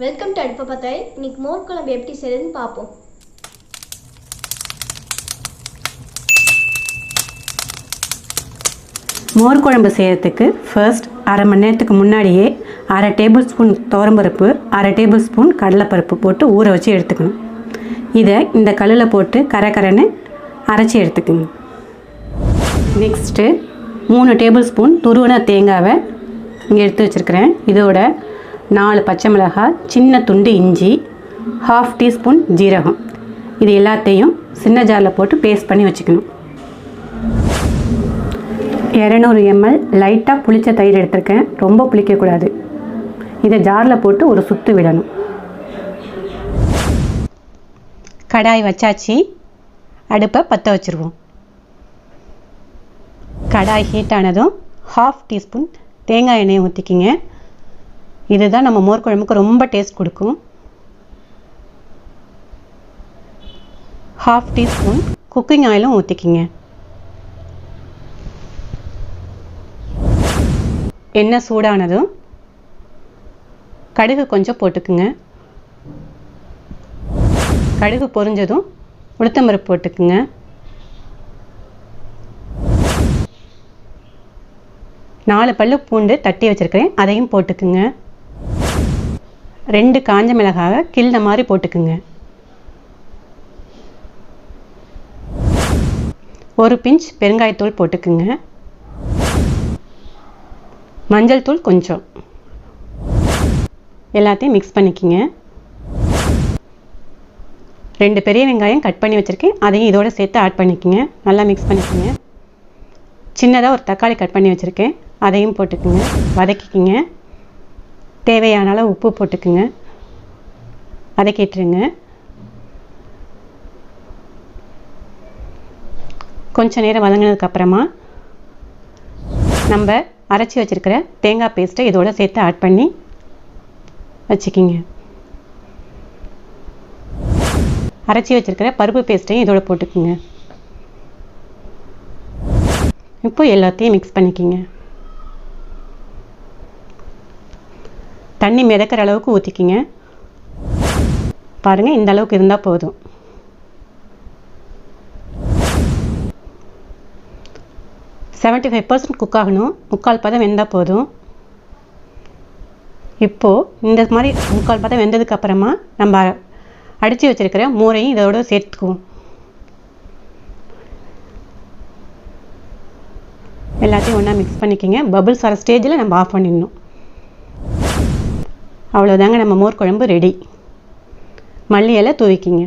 Welcome to அடுப்ப பார்த்தா. இன்னைக்கு மோர் குழம்பு எப்படி செய்யறதுன்னு பார்ப்போம். மோர் குழம்பு செய்கிறதுக்கு ஃபர்ஸ்ட் அரை மணி நேரத்துக்கு முன்னாடியே அரை டேபிள் ஸ்பூன் துவரம்பருப்பு, அரை டேபிள் ஸ்பூன் கடலைப்பருப்பு போட்டு ஊற வச்சு எடுத்துக்கணும். இதை இந்த கல்லில் போட்டு கரைன்னு அரைச்சி எடுத்துக்கணும். நெக்ஸ்ட்டு 3 டேபிள் ஸ்பூன் துருவன தேங்காவை இங்கே எடுத்து வச்சுருக்கிறேன். இதோட 4 பச்சை மிளகாய், சின்ன துண்டு இஞ்சி, 1/2 டீஸ்பூன் ஜீரகம், இது எல்லாத்தையும் சின்ன ஜாரில் போட்டு பேஸ்ட் பண்ணி வச்சுக்கணும். 200 ml லைட்டாக புளிச்ச தயிர் எடுத்திருக்கேன். ரொம்ப புளிக்கக்கூடாது. இதை ஜாரில் போட்டு ஒரு சுற்று விடணும். கடாய் வச்சாச்சு. அடுப்பை பற்ற வச்சுருவோம். கடாய் ஹீட் ஆனதும் 1/2 டீஸ்பூன் தேங்காய் எண்ணெயை ஊற்றிக்கிங்க. இதுதான் நம்ம மோர் குழம்புக்கு ரொம்ப டேஸ்ட் கொடுக்கும். 1/2 டீஸ்பூன் குக்கிங் ஆயிலும் ஊற்றிக்கிங்க. எண்ணெய் சூடானதும் கடுகு கொஞ்சம் போட்டுக்குங்க. கடுகு பொரிஞ்சதும் உளுத்தம்பருப்பு போட்டுக்குங்க. நாலு பல்லு பூண்டு தட்டி வச்சுருக்கிறேன், அதையும் போட்டுக்குங்க. 2 காஞ்ச மிளகாவை கிள்ன மாதிரி போட்டுக்குங்க. 1 பிஞ்ச் பெருங்காயத்தூள் போட்டுக்குங்க. மஞ்சள் தூள் கொஞ்சம். எல்லாத்தையும் மிக்ஸ் பண்ணிக்கிங்க. 2 பெரிய வெங்காயம் கட் பண்ணி வச்சுருக்கேன், அதையும் இதோட சேர்த்து ஆட் பண்ணிக்கிங்க. நல்லா மிக்ஸ் பண்ணிக்கிங்க. சின்னதாக ஒரு தக்காளி கட் பண்ணி வச்சுருக்கேன், அதையும் போட்டுக்குங்க. வதக்கிக்கிங்க. தேவையான அளவு உப்பு போட்டுக்குங்க. வதக்கிட்டுருங்க. கொஞ்சம் நேரம் வதங்கினதுக்கப்புறமா நம்ம அரைச்சி வச்சுருக்கிற தேங்காய் பேஸ்ட்டை இதோட சேர்த்து ஆட் பண்ணி வச்சுக்கிங்க. அரைச்சி வச்சுருக்கிற பருப்பு பேஸ்ட்டையும் இதோட போட்டுக்குங்க. இப்போ எல்லாத்தையும் மிக்ஸ் பண்ணிக்கிங்க. தண்ணி மிதக்கிற அளவுக்கு ஊற்றிக்கிங்க. பாருங்கள், இந்த அளவுக்கு இருந்தால் போதும். செவன்ட்டி 75% குக் ஆகணும். 3/4 பதம் வெந்தால் போதும். இப்போது இந்த மாதிரி 3/4 பதம் வெந்ததுக்கப்புறமா நம்ம அடித்து வச்சுருக்கிற மோரையும் இதோட சேர்த்துக்குவோம். எல்லாத்தையும் ஒன்றா மிக்ஸ் பண்ணிக்கிங்க. பபிள்ஸ் வர ஸ்டேஜில் நம்ம ஆஃப் பண்ணிடணும். அவ்வளோதாங்க, நம்ம மோர் குழம்பு ரெடி. மல்லி இலை தூவிக்கிங்க.